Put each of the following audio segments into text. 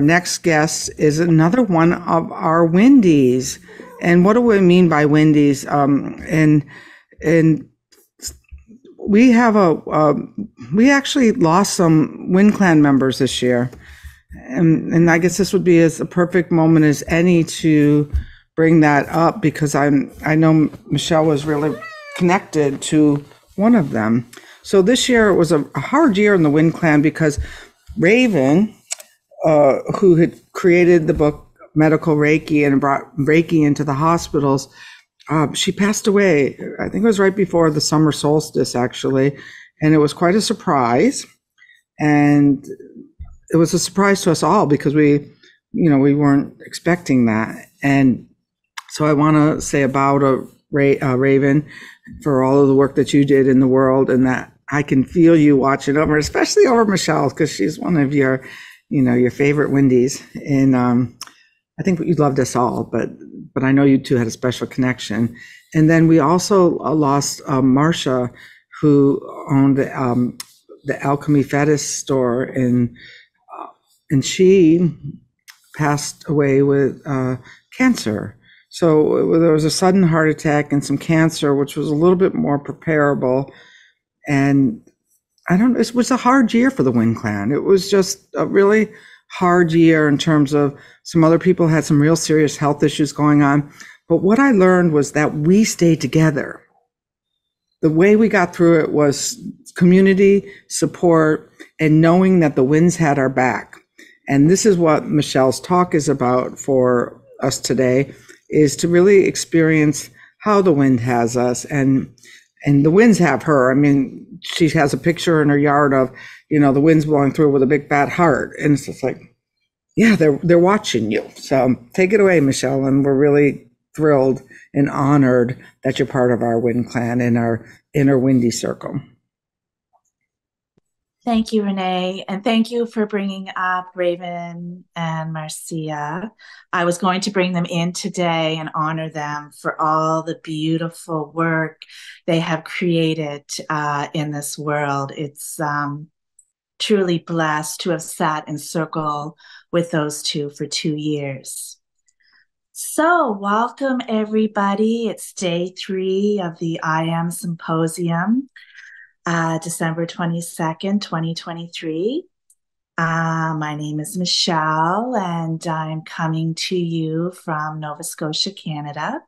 Our next guest is another one of our Windies. And what do we mean by Windies? And we have we actually lost some Wind Clan members this year. And I guess this would be as a perfect moment as any to bring that up, because I know Michelle was really connected to one of them. So this year it was a hard year in the Wind Clan because Raven, who had created the book Medical Reiki and brought Reiki into the hospitals, she passed away. I think it was right before the summer solstice, actually, and it was quite a surprise. And it was a surprise to us all because we weren't expecting that. And so I want to say about Raven, for all of the work that you did in the world, and that I can feel you watching over, especially over Michelle, because she's one of your favorite Windies. And I think you loved us all, but I know you two had a special connection. And then we also lost Marcia, who owned the Alchemy Fetish store, and she passed away with cancer. So there was a sudden heart attack and some cancer, which was a little bit more preparable. And it was a hard year for the Wind Clan. It was just a really hard year in terms of some other people had some real serious health issues going on. But what I learned was that we stayed together. The way we got through it was community support and knowing that the winds had our back. And this is what Michelle's talk is about for us today, is to really experience how the wind has us, and the winds have her. I mean, she has a picture in her yard of, the winds blowing through with a big fat heart. And it's just like, yeah, they're watching you. So take it away, Michelle. And we're really thrilled and honored that you're part of our Wind Clan in our inner Windy circle. Thank you, Renee, and thank you for bringing up Raven and Marcia. I was going to bring them in today and honor them for all the beautiful work they have created in this world. It's truly blessed to have sat in circle with those two for 2 years. So, welcome everybody. It's day 3 of the I Am Symposium. December 22nd, 2023. My name is Michelle, and I'm coming to you from Nova Scotia, Canada,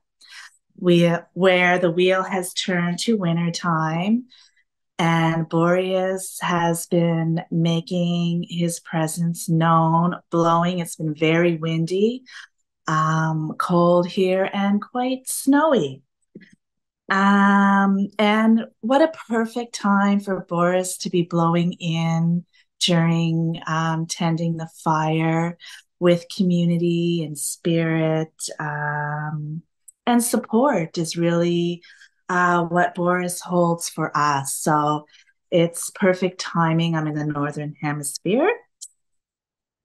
where the wheel has turned to wintertime, and Boreas has been making his presence known, blowing. It's been very windy, cold here, and quite snowy. And what a perfect time for Boris to be blowing in during tending the fire with community and spirit, and support is really what Boris holds for us. So it's perfect timing. I'm in the Northern Hemisphere.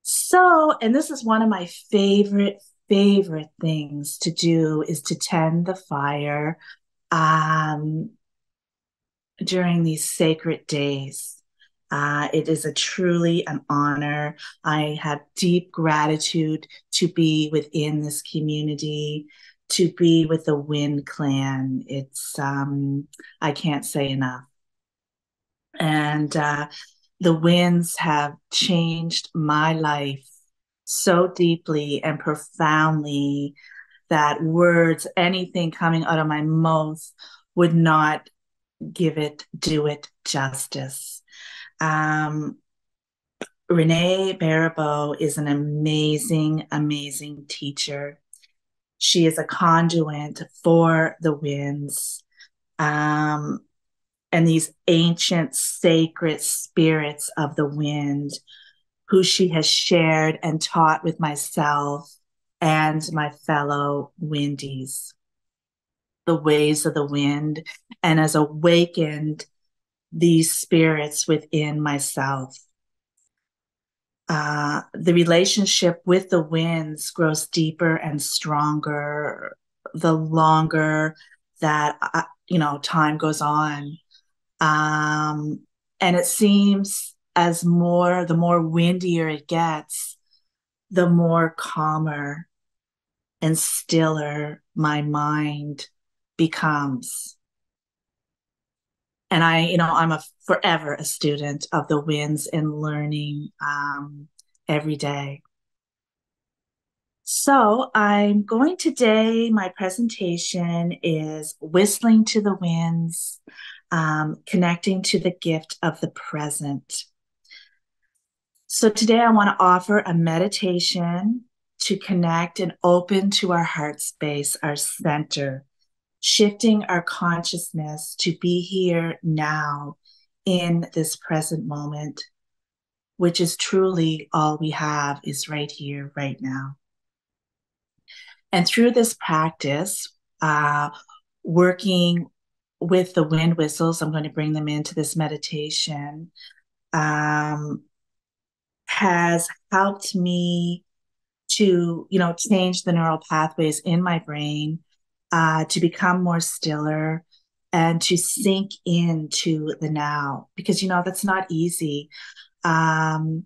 So, and this is one of my favorite things to do, is to tend the fire during these sacred days. It is truly an honor. I have deep gratitude to be within this community, to be with the Wind Clan. It's, I can't say enough. And the winds have changed my life so deeply and profoundly that words, anything coming out of my mouth, would not do it justice. Renee Baribeau is an amazing teacher. She is a conduit for the winds, and these ancient sacred spirits of the wind, who she has shared and taught with myself and my fellow Windies the ways of the wind, and has awakened these spirits within myself. The relationship with the winds grows deeper and stronger the longer that time goes on, and it seems the more windier it gets, the more calmer and stiller my mind becomes. And I'm forever a student of the winds and learning every day. So I'm going today, my presentation is whistling to the winds, connecting to the gift of the present. So today I want to offer a meditation to connect and open to our heart space, our center, shifting our consciousness to be here now in this present moment, which is truly all we have is right here, right now. And through this practice, working with the wind whistles, I'm going to bring them into this meditation, has helped me to, change the neural pathways in my brain, to become more stiller and to sink into the now, because, that's not easy. I've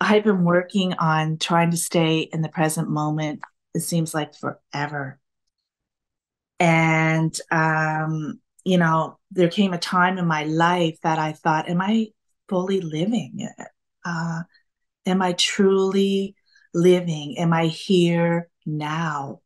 been working on trying to stay in the present moment. It seems like forever. And, there came a time in my life that I thought, am I fully living? Am I truly living? Am I here now?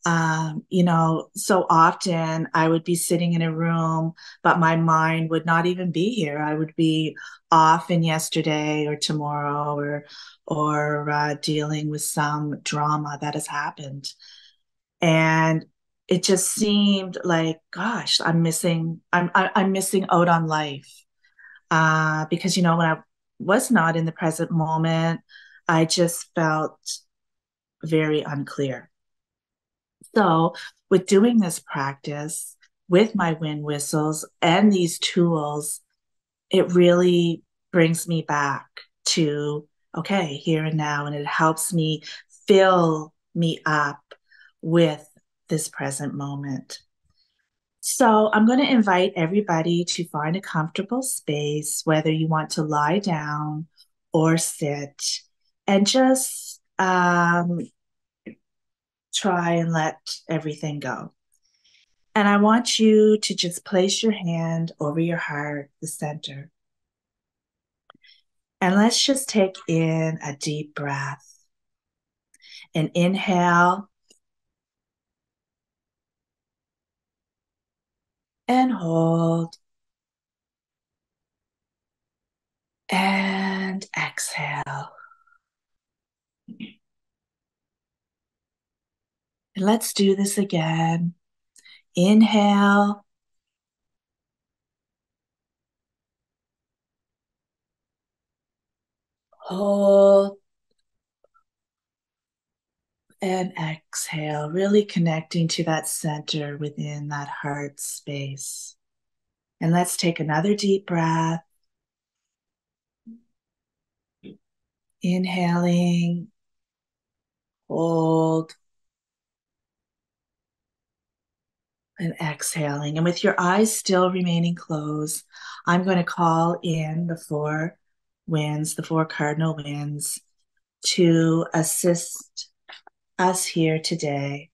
So often I would be sitting in a room, but my mind would not even be here. I would be off in yesterday or tomorrow, or dealing with some drama that has happened. And it just seemed like, gosh, I'm missing out on life. Because when I was not in the present moment, I just felt very unclear. So, with doing this practice with my wind whistles and these tools, it really brings me back to, okay, here and now. And it helps me fill me up with this present moment. So, I'm going to invite everybody to find a comfortable space, whether you want to lie down or sit, and just try and let everything go. And I want you to just place your hand over your heart, the center. And let's just take in a deep breath. And inhale and hold and exhale. And let's do this again. Inhale. Hold and exhale, really connecting to that center within that heart space. And let's take another deep breath. Inhaling, hold, and exhaling. And with your eyes still remaining closed, I'm going to call in the four winds, the four cardinal winds, to assist us here today,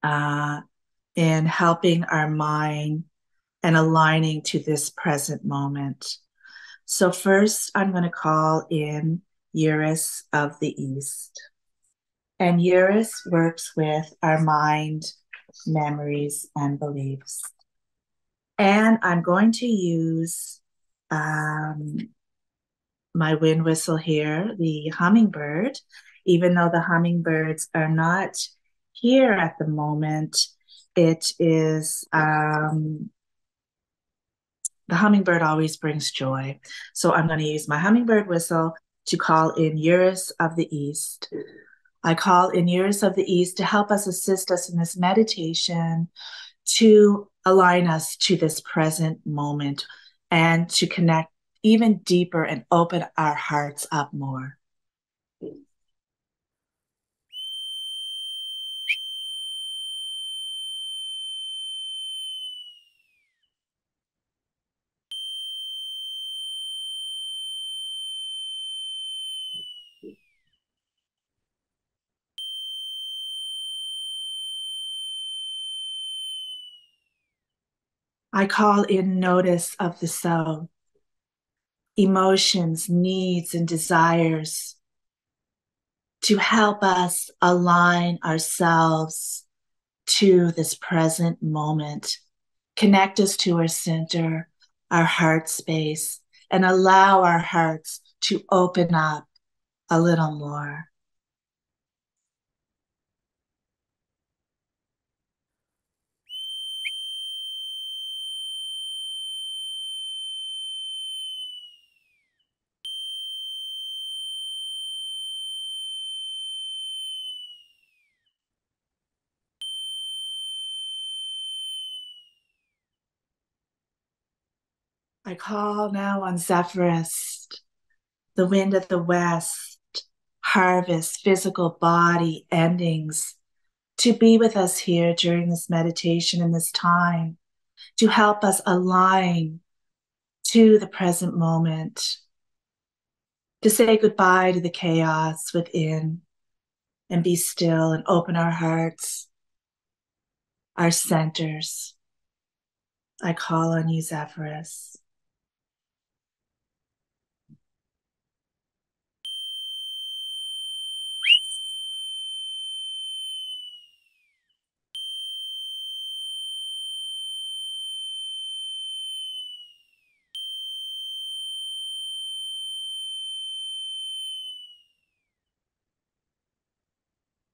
in helping our mind and aligning to this present moment. So first, I'm going to call in Eurus of the East. And Eurus works with our mind, memories, and beliefs. And I'm going to use my wind whistle here, the hummingbird, even though the hummingbirds are not here at the moment. It is, the hummingbird always brings joy. So I'm going to use my hummingbird whistle to call in Eurus of the East. I call in Eurus of the East to help us, assist us in this meditation, to align us to this present moment and to connect even deeper and open our hearts up more. I call in notice of the self, emotions, needs, and desires to help us align ourselves to this present moment, connect us to our center, our heart space, and allow our hearts to open up a little more. I call now on Zephyrus, the wind of the west, harvest, physical body endings, to be with us here during this meditation and this time, to help us align to the present moment, to say goodbye to the chaos within and be still and open our hearts, our centers. I call on you, Zephyrus.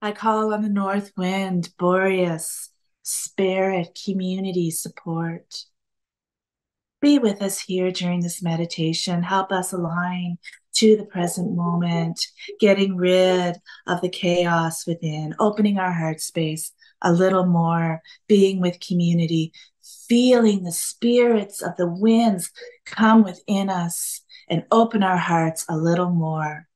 I call on the north wind, Boreas, spirit, community support. Be with us here during this meditation. Help us align to the present moment, getting rid of the chaos within, opening our heart space a little more, being with community, feeling the spirits of the winds come within us and open our hearts a little more.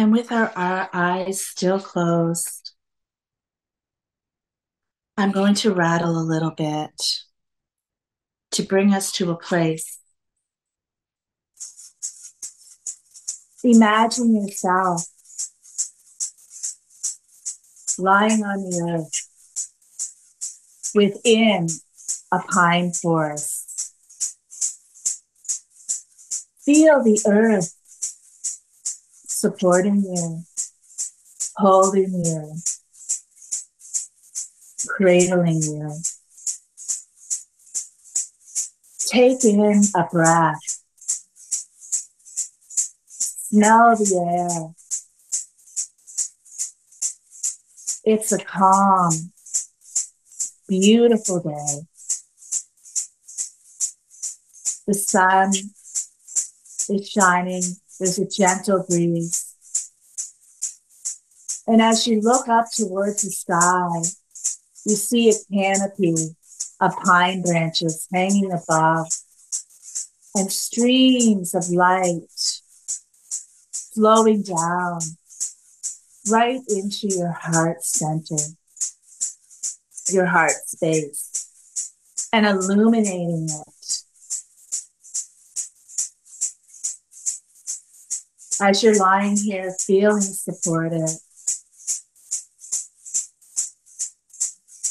And with our eyes still closed, I'm going to rattle a little bit to bring us to a place. Imagine yourself lying on the earth within a pine forest. Feel the earth supporting you, holding you, cradling you. Take in a breath. Smell the air. It's a calm, beautiful day. The sun is shining. There's a gentle breeze. And as you look up towards the sky, you see a canopy of pine branches hanging above and streams of light flowing down right into your heart center, your heart space, and illuminating it. As you're lying here feeling supported,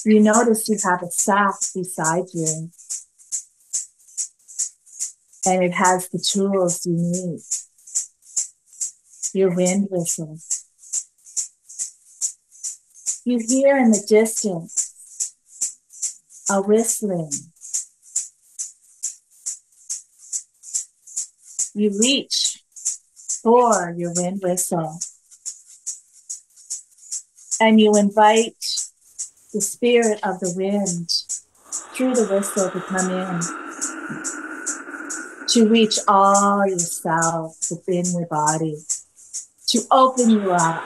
you notice you have a sack beside you, and it has the tools you need. Your wind whistle. You hear in the distance a whistling. You reach for your wind whistle, and you invite the spirit of the wind through the whistle to come in, to reach all your cells within your body, to open you up,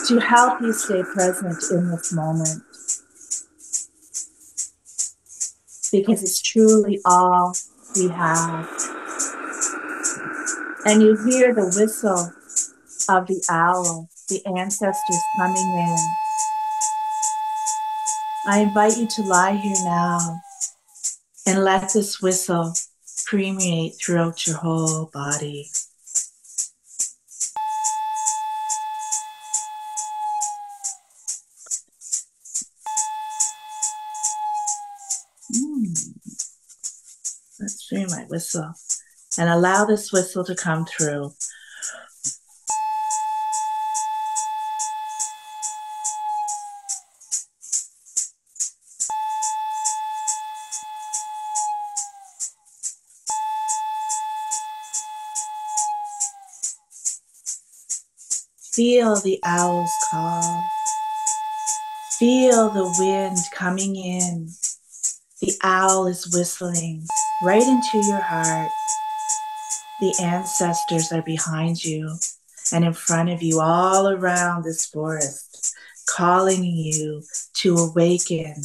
to help you stay present in this moment. Because it's truly all we have. And you hear the whistle of the owl the ancestors coming in. I invite you to lie here now and let this whistle permeate throughout your whole body. Let's hear my whistle and allow this whistle to come through. Feel the owl's call. Feel the wind coming in. The owl is whistling right into your heart. The ancestors are behind you and in front of you, all around this forest, calling you to awaken,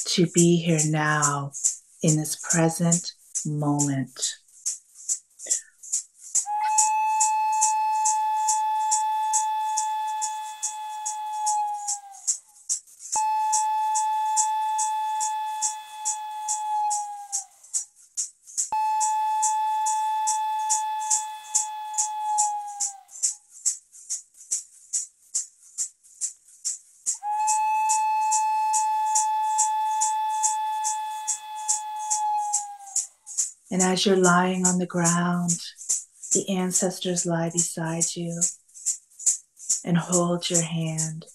to be here now in this present moment. And as you're lying on the ground, the ancestors lie beside you and hold your hand.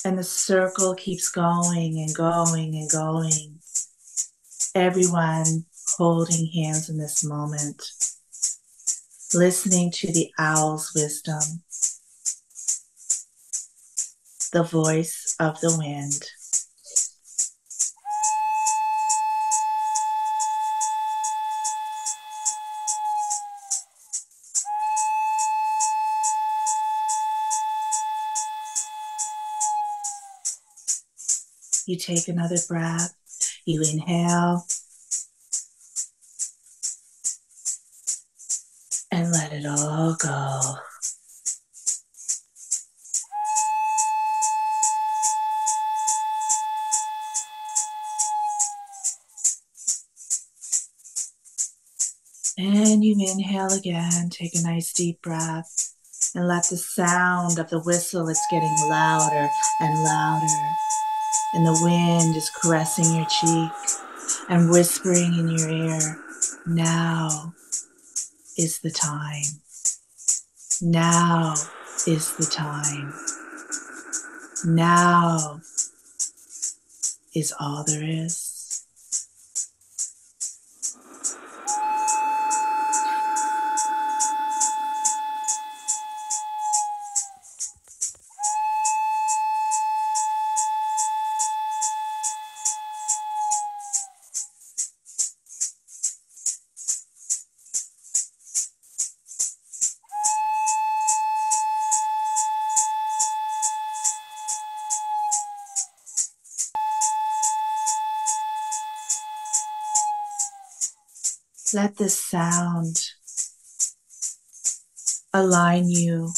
And the circle keeps going and going and going. Everyone holding hands in this moment, listening to the owl's wisdom, the voice of the wind. You take another breath, you inhale, and let it all go. And you inhale again, take a nice deep breath, and let the sound of the whistle, it's getting louder and louder. And the wind is caressing your cheek and whispering in your ear, now is the time. Now is the time. Now is all there is. Let this sound align you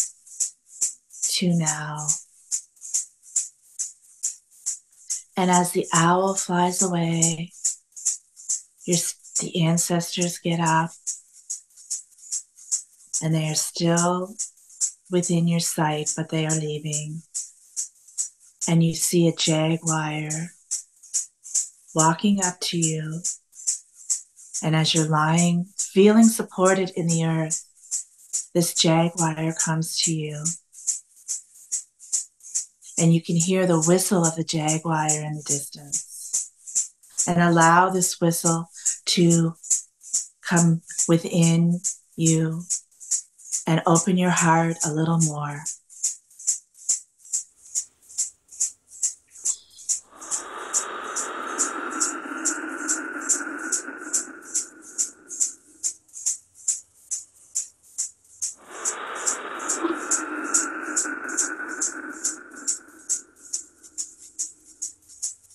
to now. And as the owl flies away, the ancestors get up and they are still within your sight, but they are leaving. And you see a jaguar walking up to you. And as you're lying, feeling supported in the earth, this jaguar comes to you. And you can hear the whistle of the jaguar in the distance. And allow this whistle to come within you and open your heart a little more.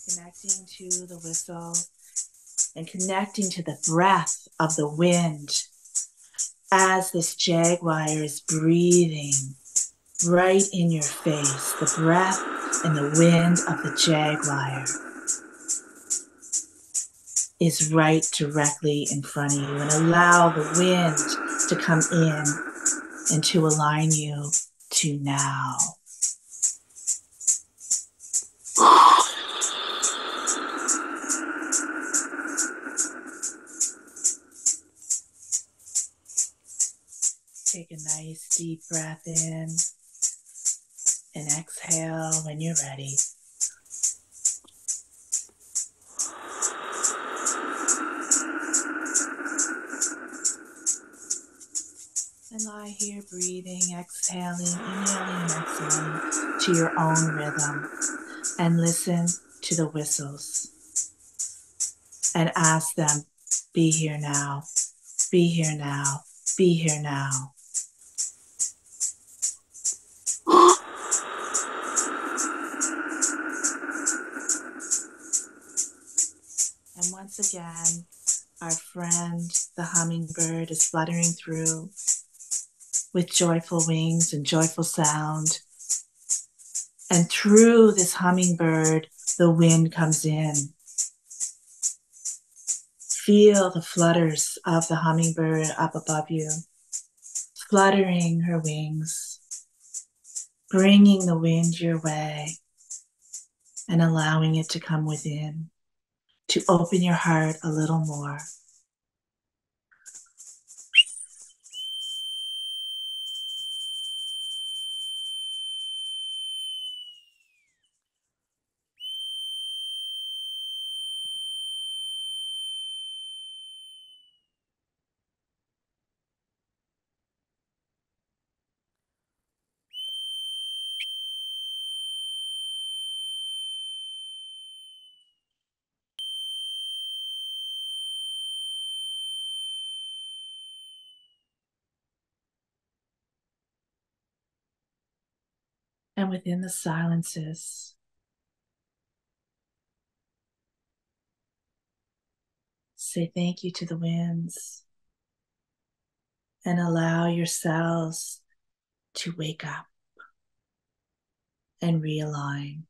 Connecting to the whistle and connecting to the breath of the wind as this jaguar is breathing right in your face, the breath and the wind of the jaguar is right directly in front of you, and allow the wind to come in and to align you to now. Take a nice deep breath in and exhale when you're ready. And lie here breathing, exhaling, inhaling and exhaling to your own rhythm. And listen to the whistles and ask them, be here now, be here now, be here now. And once again, our friend, the hummingbird, is fluttering through with joyful wings and joyful sound. And through this hummingbird, the wind comes in. Feel the flutters of the hummingbird up above you, fluttering her wings, bringing the wind your way and allowing it to come within, to open your heart a little more. And within the silences, say thank you to the winds and allow yourselves to wake up and realign.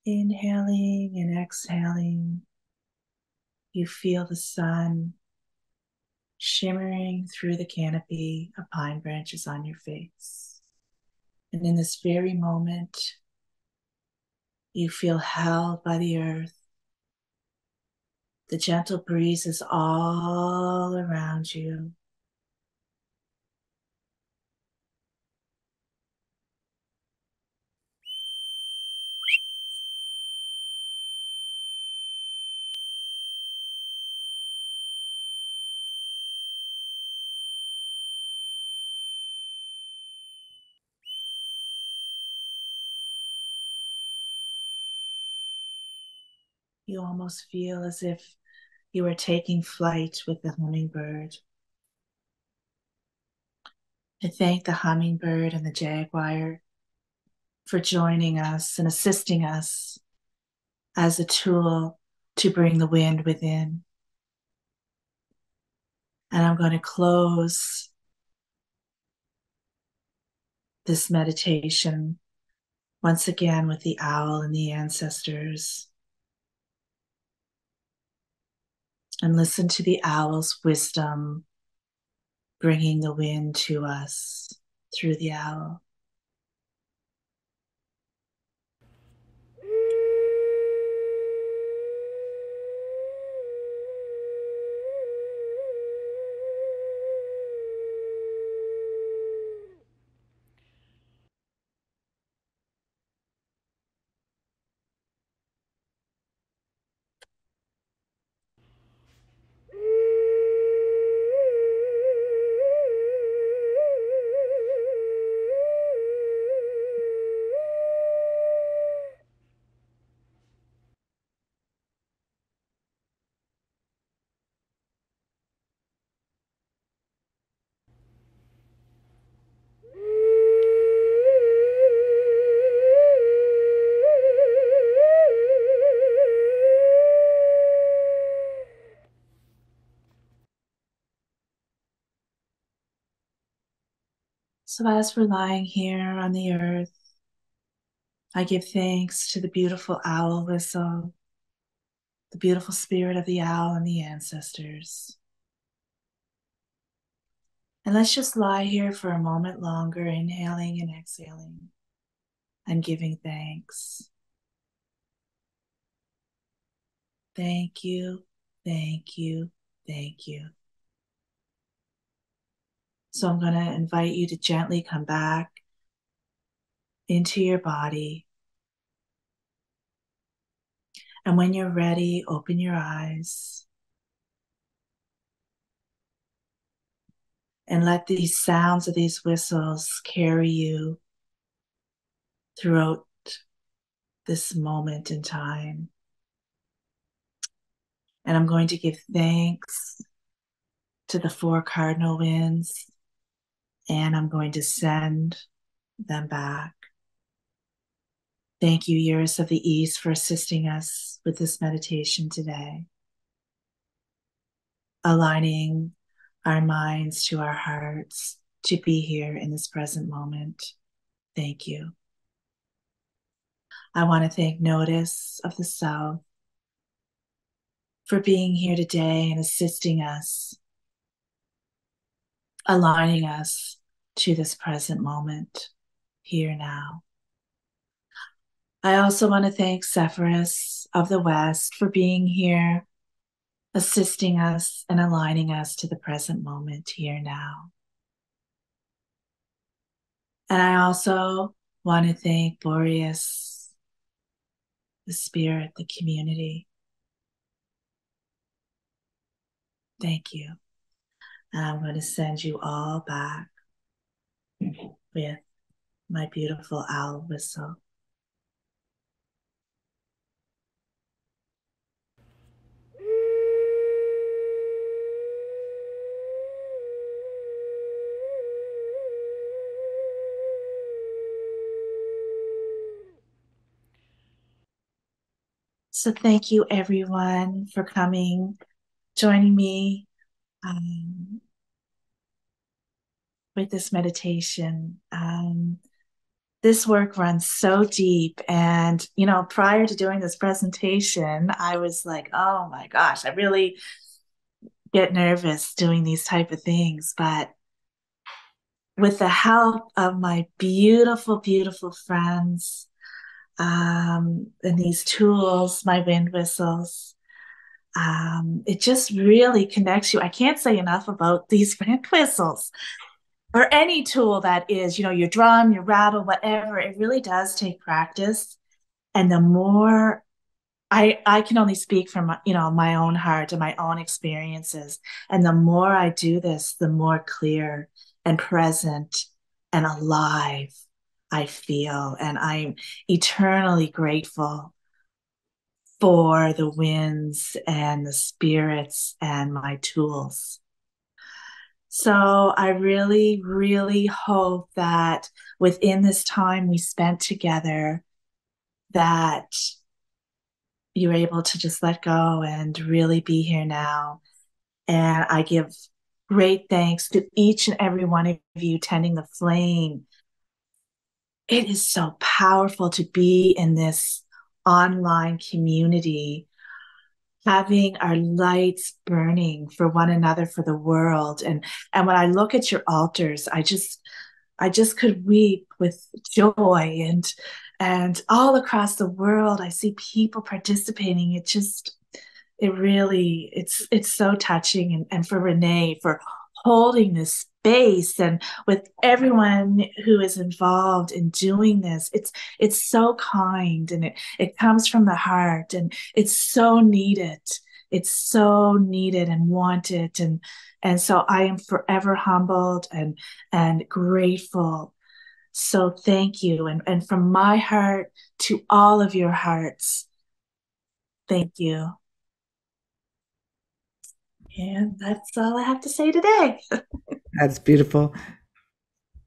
Inhaling and exhaling, you feel the sun shimmering through the canopy of pine branches on your face. And in this very moment, you feel held by the earth. The gentle breeze is all around you. You almost feel as if you are taking flight with the hummingbird. I thank the hummingbird and the jaguar for joining us and assisting us as a tool to bring the wind within. And I'm going to close this meditation once again with the owl and the ancestors. And listen to the owl's wisdom, bringing the wind to us through the owl. So as we're lying here on the earth, I give thanks to the beautiful owl whistle, the beautiful spirit of the owl and the ancestors. And let's just lie here for a moment longer, inhaling and exhaling and giving thanks. Thank you, thank you, thank you. So I'm going to invite you to gently come back into your body. And when you're ready, open your eyes and let these sounds of these whistles carry you throughout this moment in time. And I'm going to give thanks to the four cardinal winds, and I'm going to send them back. Thank you, Eurus of the East, for assisting us with this meditation today, aligning our minds to our hearts to be here in this present moment. Thank you. I want to thank Notice of the South for being here today and assisting us, aligning us to this present moment, here now. I also want to thank Zephyrus of the West for being here, assisting us and aligning us to the present moment, here now. And I also want to thank Boreas, the spirit, the community. Thank you. And I'm going to send you all back with my beautiful owl whistle. So thank you, everyone, for coming, joining me with this meditation. This work runs so deep. And, prior to doing this presentation, I was like, oh my gosh, I really get nervous doing these type of things. But with the help of my beautiful, beautiful friends, and these tools, my wind whistles, it just really connects you. I can't say enough about these wind whistles or any tool that is, your drum, your rattle, whatever. It really does take practice. And the more I can only speak from, my own heart and my own experiences. And the more I do this, the more clear and present and alive I feel. And I'm eternally grateful for the winds and the spirits and my tools. So I really, really hope that within this time we spent together, that you're able to just let go and really be here now. And I give great thanks to each and every one of you tending the flame. It is so powerful to be in this online community, having our lights burning for one another, for the world. And when I look at your altars, I just could weep with joy, and all across the world I see people participating. It's so touching. And for Renee for holding this space, and with everyone who is involved in doing this, it's so kind, and it comes from the heart, and it's so needed. It's so needed and wanted. And so I am forever humbled and grateful. So thank you. And from my heart to all of your hearts, thank you. And that's all I have to say today. That's beautiful.